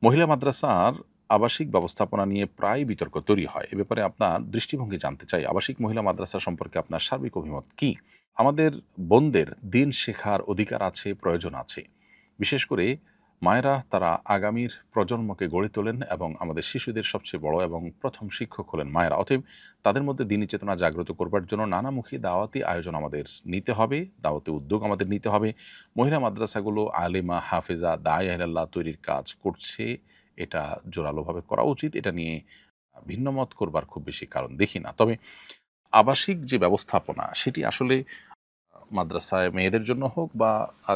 মহিলা মাদ্রাসার আবাসিক ব্যবস্থাপনা নিয়ে প্রায় বিতর্ক তৈরি হয়। এ ব্যাপারে আপনার দৃষ্টিভঙ্গি জানতে চাই। আবাসিক মহিলা মাদ্রাসা সম্পর্কে আপনার সার্বিক অভিমত কি? আমাদের বোনদের দিন শেখার অধিকার আছে, প্রয়োজন আছে। বিশেষ করে মায়েরা তারা আগামীর প্রজন্মকে গড়ে তোলেন এবং আমাদের শিশুদের সবচেয়ে বড় এবং প্রথম শিক্ষক হলেন মায়েরা। অতএব তাদের মধ্যে দিনী চেতনা জাগ্রত করবার জন্য নানামুখী দাওয়াতি আয়োজন আমাদের নিতে হবে, দাওয়াতি উদ্যোগ আমাদের নিতে হবে। মহিলা মাদ্রাসাগুলো আলেমা, হাফেজা, দায়ে ইলাল্লাহ তৈরির কাজ করছে। এটা জোরালোভাবে করা উচিত। এটা নিয়ে ভিন্ন মত করবার খুব বেশি কারণ দেখি না। তবে আবাসিক যে ব্যবস্থাপনা সেটি আসলে মাদ্রাসায় মেয়েদের জন্য হোক বা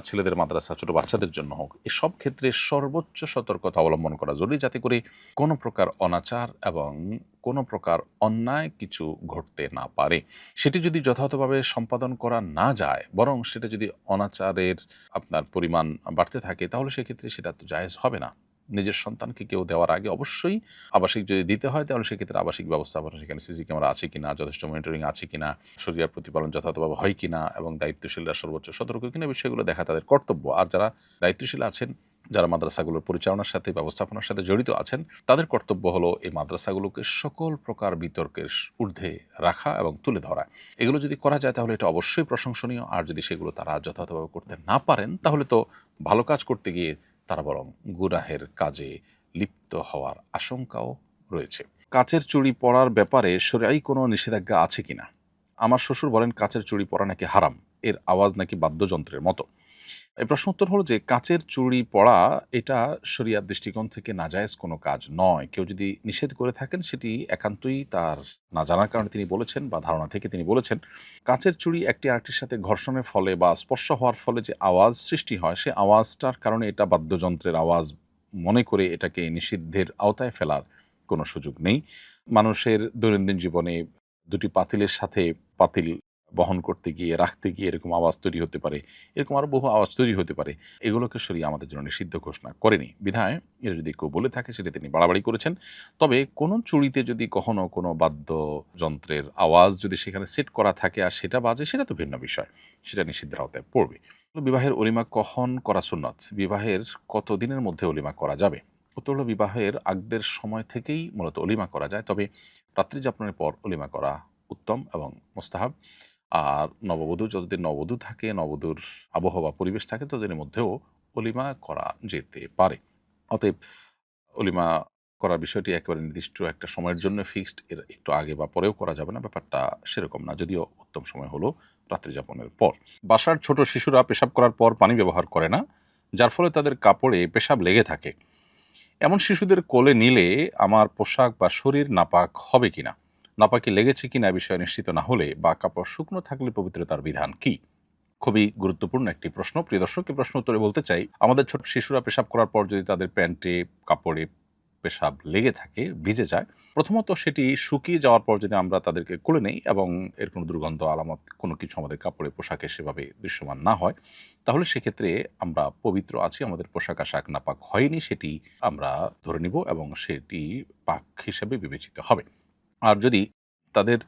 ছেলেদের মাদ্রাসা ছোট বাচ্চাদের জন্য হোক, এসব ক্ষেত্রে সর্বোচ্চ সতর্কতা অবলম্বন করা জরুরি, যাতে করে কোনো প্রকার অনাচার এবং কোনো প্রকার অন্যায় কিছু ঘটতে না পারে। সেটি যদি যথাযথভাবে সম্পাদন করা না যায়, বরং সেটা যদি অনাচারের আপনার পরিমাণ বাড়তে থাকে, তাহলে সেক্ষেত্রে সেটা তো জায়েজ হবে না। নিজের সন্তানকে কেউ দেওয়ার আগে অবশ্যই আবাসিক যদি দিতে হয়, তাহলে সেক্ষেত্রে আবাসিক ব্যবস্থাপনা, সেখানে সিসি ক্যামেরা আছে কিনা, যথেষ্ট মনিটরিং আছে কিনা, শরিয়ার প্রতিপালন যথাযথভাবে হয় কিনা এবং দায়িত্বশীলরা সর্বোচ্চ সতর্ক কিনা, বিষয়গুলো দেখা তাদের কর্তব্য। আর যারা দায়িত্বশীল আছেন, যারা মাদ্রাসাগুলোর পরিচালনার সাথে ব্যবস্থাপনার সাথে জড়িত আছেন, তাদের কর্তব্য হলো এই মাদ্রাসাগুলোকে সকল প্রকার বিতর্কের ঊর্ধ্বে রাখা এবং তুলে ধরা। এগুলো যদি করা যায় তাহলে এটা অবশ্যই প্রশংসনীয়। আর যদি সেগুলো তারা যথাযথভাবে করতে না পারেন, তাহলে তো ভালো কাজ করতে গিয়ে তারা বরং গুনাহের কাজে লিপ্ত হওয়ার আশঙ্কাও রয়েছে। কাচের চুড়ি পরার ব্যাপারে শরীয়ী কোনো নিষেধাজ্ঞা আছে কিনা? আমার শ্বশুর বলেন কাচের চুড়ি পরা নাকি হারাম, এর আওয়াজ নাকি বাদ্যযন্ত্রের মতো। এই প্রশ্ন উত্তর হলো যে কাচের চুড়ি পরা এটা শরিয়ার দৃষ্টিকোণ থেকে নাজায়েজ কোনো কাজ নয়। কেউ যদি নিষেধ করে থাকেন, সেটি একান্তই তার না জানার কারণে তিনি বলেছেন বা ধারণা থেকে তিনি বলেছেন। কাচের চুড়ি একটি আরেকটির সাথে ঘর্ষণের ফলে বা স্পর্শ হওয়ার ফলে যে আওয়াজ সৃষ্টি হয়, সে আওয়াজটার কারণে এটা বাদ্যযন্ত্রের আওয়াজ মনে করে এটাকে নিষিদ্ধের আওতায় ফেলার কোনো সুযোগ নেই। মানুষের দৈনন্দিন জীবনে দুটি পাতিলের সাথে পাতিল বহন করতে গিয়ে, রাখতে গিয়ে এরকম আওয়াজ তৈরি হতে পারে। এরকম আরো বহু আওয়াজ তৈরি হতে পারে। এগুলোকে শরিয়া আমাদের জন্য নিষিদ্ধ ঘোষণা করেনি। বিধায় এটা যদি কেউ বলে থাকে, সেটা তিনি বাড়াবাড়ি করেছেন। তবে কোনো চুড়িতে যদি কখনো কোনো বাদ্যযন্ত্রের আওয়াজ যদি সেখানে সেট করা থাকে আর সেটা বাজে, সেটা তো ভিন্ন বিষয়। সেটা নিষিদ্ধের আওতায় পড়বে। বিবাহের অলিমা কখন করা সুন্নত? বিবাহের কত দিনের মধ্যে অলিমা করা যাবে? উত্তর হলো বিবাহের আগের সময় থেকেই মূলত অলিমা করা যায়। তবে রাত্রি যাপনের পর অলিমা করা উত্তম এবং মুস্তাহাব। আর নববধূ যতদিন নববধূ থাকে, নববধূর আবহাওয়া পরিবেশ থাকে, ততদিনের মধ্যেও অলিমা করা যেতে পারে। অতএব অলিমা করার বিষয়টি একেবারে নির্দিষ্ট একটা সময়ের জন্য ফিক্সড, এর একটু আগে বা পরেও করা যাবে না, ব্যাপারটা সেরকম না। যদিও উত্তম সময় হলো রাত্রি যাপনের পর। বাসার ছোট শিশুরা পেশাব করার পর পানি ব্যবহার করে না, যার ফলে তাদের কাপড়ে পেশাব লেগে থাকে। এমন শিশুদের কোলে নিলে আমার পোশাক বা শরীর নাপাক হবে কিনা? নাপাকি লেগেছে কিনা এ বিষয়ে নিশ্চিত না হলে বা কাপড় শুকনো থাকলে পবিত্রতার বিধান কি? খুবই গুরুত্বপূর্ণ একটি প্রশ্ন। প্রিয় দর্শক, এই প্রশ্ন উত্তরে বলতে চাই, আমাদের ছোট শিশুরা পেশাব করার পর যদি তাদের প্যান্টে, কাপড়ে পেশাব লেগে থাকে, ভিজে যায়, প্রথমত সেটি শুকিয়ে যাওয়ার পর যদি আমরা তাদেরকে কোলে নেই এবং এর কোনো দুর্গন্ধ আলামত কোনো কিছু আমাদের কাপড়ে, পোশাকে সেভাবে দৃশ্যমান না হয়, তাহলে সেক্ষেত্রে আমরা পবিত্র আছি, আমাদের পোশাক আশাক নাপাক হয়নি, সেটি আমরা ধরে নিব এবং সেটি পাক হিসেবে বিবেচিত হবে। আর যদি তাদের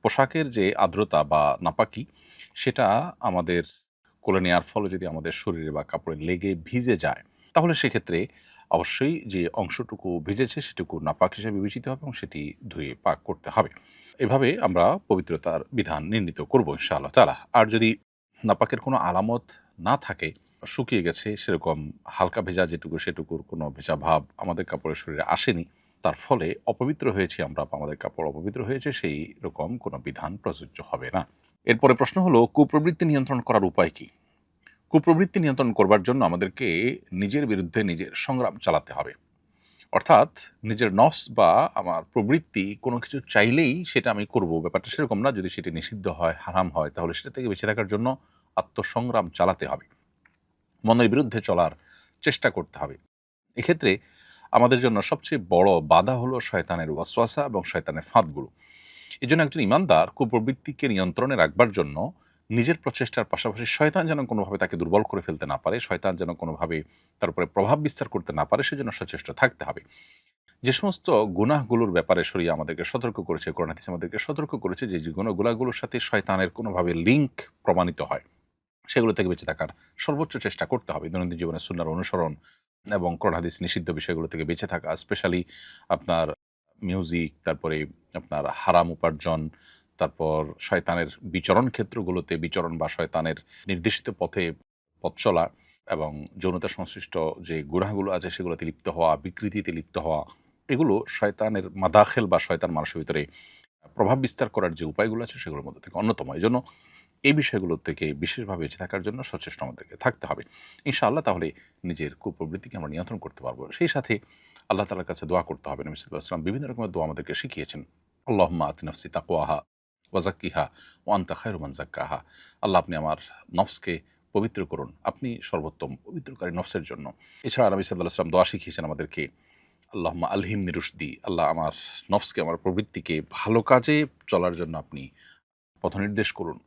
পোশাকের যে আর্দ্রতা বা নাপাকি, সেটা আমাদের কোলে নেওয়ার ফলে যদি আমাদের শরীরে বা কাপড়ে লেগে ভিজে যায়, তাহলে সেক্ষেত্রে অবশ্যই যে অংশটুকু ভিজেছে সেটুকু নাপাক হিসেবে বিবেচিত হবে এবং সেটি ধুয়ে পাক করতে হবে। এভাবে আমরা পবিত্রতার বিধান নির্ণীত করব ইনশাআল্লাহ তাআলা। আর যদি নাপাকের কোনো আলামত না থাকে, শুকিয়ে গেছে, সেরকম হালকা ভেজা যেটুকু, সেটুকুর কোনো ভেজা ভাব আমাদের কাপড়ের শরীরে আসেনি, তার ফলে অপবিত্র হয়েছি আমরা বা আমাদের কাপড় অপবিত্র হয়েছে, সেই রকম কোনো বিধান প্রযোজ্য হবে না। এরপরে প্রশ্ন হলো, কুপ্রবৃত্তি নিয়ন্ত্রণ করার উপায় কি? কুপ্রবৃত্তি নিয়ন্ত্রণ করবার জন্য আমাদেরকে নিজের বিরুদ্ধে নিজের সংগ্রাম চালাতে হবে। অর্থাৎ নিজের নফস বা আমার প্রবৃত্তি কোনো কিছু চাইলেই সেটা আমি করব, ব্যাপারটা সেরকম না। যদি সেটি নিষিদ্ধ হয়, হারাম হয়, তাহলে সেটা থেকে বেঁচে থাকার জন্য আত্মসংগ্রাম চালাতে হবে, মনের বিরুদ্ধে চলার চেষ্টা করতে হবে। এক্ষেত্রে আমাদের জন্য সবচেয়ে বড় বাধা হলো শয়তানের ওয়াসওয়াসা এবং শয়তানের ফাঁদগুলো। এজন্য একজন ঈমানদার কুপ্রবৃত্তিকে নিয়ন্ত্রণে রাখবার জন্য নিজের প্রচেষ্টার পাশাপাশি শয়তান যেন কোনোভাবে তাকে দুর্বল করে ফেলতে না পারে, শয়তান যেন কোনোভাবে তার উপরে প্রভাব বিস্তার করতে না পারে, সেজন্য সচেষ্ট থাকতে হবে। যে সমস্ত গুনাহগুলোর ব্যাপারে শরিয়া আমাদেরকে সতর্ক করেছে, কোরআন হাদিস আমাদেরকে সতর্ক করেছে, যে গুনাহগুলোর সাথে শয়তানের কোনোভাবে লিঙ্ক প্রমাণিত হয়, সেগুলো থেকে বেঁচে থাকার সর্বোচ্চ চেষ্টা করতে হবে। দৈনন্দিন জীবনে সুন্নাহর অনুসরণ, এবং কোরআন হাদিস নিষিদ্ধ বিষয়গুলো থেকে বেঁচে থাকা, স্পেশালি আপনার মিউজিক, তারপরে আপনার হারাম উপার্জন, তারপর শয়তানের বিচরণ ক্ষেত্রগুলোতে বিচরণ বা শয়তানের নির্দেশিত পথে পথ চলা, এবং যৌনতা সংশ্লিষ্ট যে গুনাহগুলো আছে সেগুলোতে লিপ্ত হওয়া, বিকৃতিতে লিপ্ত হওয়া, এগুলো শয়তানের মাদাখেল বা শয়তান মানুষের ভিতরে প্রভাব বিস্তার করার যে উপায়গুলো আছে সেগুলোর মধ্যে থেকে অন্যতম। এই জন্য এই বিষয়গুলো থেকে বিশেষভাবে বেঁচে থাকার জন্য সচেষ্ট আমাদেরকে থাকতে হবে ইনশাআল্লাহ। তাহলে নিজের কুপ্রবৃত্তিকে আমরা নিয়ন্ত্রণ করতে পারবো। সেই সাথে আল্লাহ তাআলার কাছে দোয়া করতে হবে। নবী সাল্লাল্লাহু আলাইহি ওয়াসাল্লাম বিভিন্ন রকমের দোয়া আমাদেরকে শিখিয়েছেন। আল্লাহুম্মা আতি নাফসি তাকওয়াহা ওয়া যাক্কিহা ওয়া আনতা খায়রু মান যাক্কাহা। আল্লাহ, আপনি আমার নফসকে পবিত্র করুন, আপনি সর্বোত্তম পবিত্রকারী নফসের জন্য। এছাড়া নবী সাল্লাল্লাহু আলাইহি ওয়াসাল্লাম দোয়া শিখিয়েছেন আমাদেরকে, আল্লাহুম্মা আলহিমনি রুশদি, আল্লাহ আমার নফসকে, আমার প্রবৃত্তিকে ভালো কাজে চলার জন্য আপনি পথনির্দেশ করুন,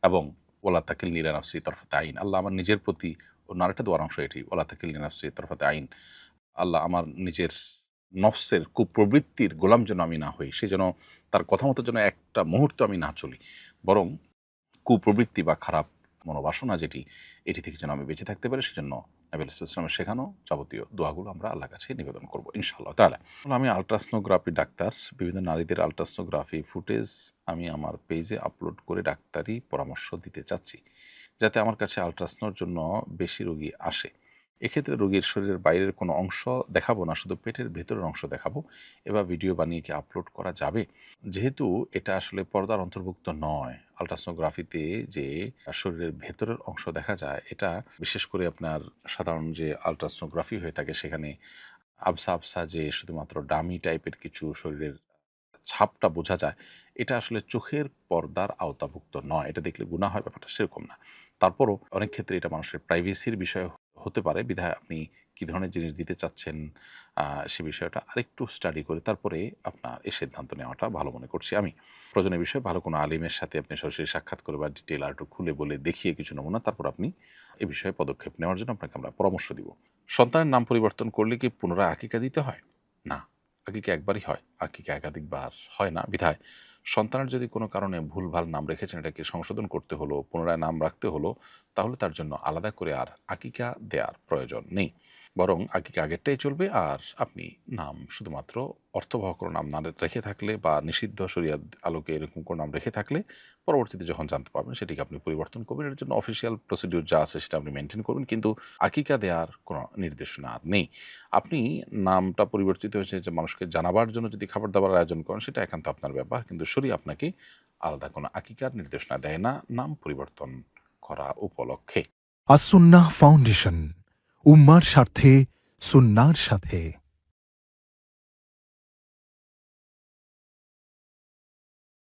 এবং ওয়ালা তাকিলনি ইলা নাফসি তরফাতে আইন, আল্লাহ আমার নিজের প্রতি, অন্য আরেকটা দোয়ার অংশ এটি, ওয়ালা তাকিলনি নাফসি তরফাতে আইন, আল্লাহ আমার নিজের নফসের কুপ্রবৃত্তির গোলাম যেন আমি না হই, সে যেন তার কথা মতো যেন একটা মুহূর্ত আমি না চলি, বরং কুপ্রবৃত্তি বা খারাপ মনোবাসনা যেটি, এটি থেকে যেন আমি বেঁচে থাকতে পারি। সেজন্য নবী আলাইহিস সালামের শেখানো যাবতীয় দোয়াগুলো আমরা আল্লাহর কাছে নিবেদন করব ইনশাআল্লাহ তাআলা। আমি আল্ট্রাসনোগ্রাফি ডাক্তার। বিভিন্ন নারীদের আল্ট্রাসনোগ্রাফি ফুটেজ আমি আমার পেজে আপলোড করে ডাক্তারি পরামর্শ দিতে চাচ্ছি, যাতে আমার কাছে আল্ট্রাসনোর জন্য বেশি রোগী আসে। এক্ষেত্রে রোগীর শরীরের বাইরের কোনো অংশ দেখাবো না, শুধু পেটের ভেতরের অংশ দেখাবো। এবার ভিডিও বানিয়ে কি আপলোড করা যাবে? যেহেতু এটা আসলে পর্দার অন্তর্ভুক্ত নয়, আল্ট্রাসোনোগ্রাফিতে যে শরীরের ভেতরের অংশ দেখা যায়, এটা বিশেষ করে আপনার সাধারণ যে আল্ট্রাসোনোগ্রাফি হয়ে থাকে সেখানে আবসা আবসা যে শুধুমাত্র ডামি টাইপের কিছু শরীরের ছাপটা বোঝা যায়, এটা আসলে চোখের পর্দার আওতাভুক্ত নয়। এটা দেখলে গুনাহ হয়, ব্যাপারটা সেরকম না। তারপরও অনেক ক্ষেত্রে এটা মানুষের প্রাইভেসির বিষয় হতে পারে, বিধায় আপনি কী ধরনের জিনিস দিতে চাচ্ছেন সে বিষয়টা আরেকটু স্টাডি করে তারপরে আপনার এই সিদ্ধান্ত নেওয়াটা ভালো মনে করছি আমি। প্রয়োজনীয় বিষয়ে ভালো কোনো আলিমের সাথে আপনি সরাসরি সাক্ষাৎ করে বা ডিটেইল আরেকটু খুলে বলে দেখিয়ে কিছু নমুনা, তারপর আপনি এ বিষয়ে পদক্ষেপ নেওয়ার জন্য আপনাকে আমরা পরামর্শ দিব। সন্তানের নাম পরিবর্তন করলে কি পুনরায় আকিকা দিতে হয়? না, আকিকা একবারই হয়, আকিকা একাধিকবার হয় না। বিধায় সন্তানের যদি কোনো কারণে ভুলভাল নাম রেখেছেন, এটাকে সংশোধন করতে হলো, পুনরায় নাম রাখতে হলো, তাহলে তার জন্য আলাদা করে আর আকিকা দেওয়ার প্রয়োজন নেই। বরং আকিকা আগেরটাই চলবে, আর আপনি নাম শুধুমাত্র অর্থবহ কোনো নাম না রেখে থাকলে বা নিষিদ্ধ শরিয়াত আলোকে এরকম কোনো নাম রেখে থাকলে পরবর্তীতে যখন জানতে পারবেন সেটিকে আপনি পরিবর্তন করবেন। এর জন্য অফিসিয়াল প্রসিডিউর যা আছে সেটা আপনি মেনটেন করবেন, কিন্তু আকিকা দেওয়ার কোনো নির্দেশনা আর নেই। আপনি নামটা পরিবর্তিত হয়েছে যে মানুষকে জানাবার জন্য যদি খাবার দাবার আয়োজন করেন, সেটা একান্ত আপনার ব্যাপার, কিন্তু শরীয়ত আপনাকে আলাদা কোনো আকিকার নির্দেশনা দেয় না নাম পরিবর্তন করা উপলক্ষে। আসুন্নাহ ফাউন্ডেশন, উম্মার স্বার্থে সুন্নাহর সাথে।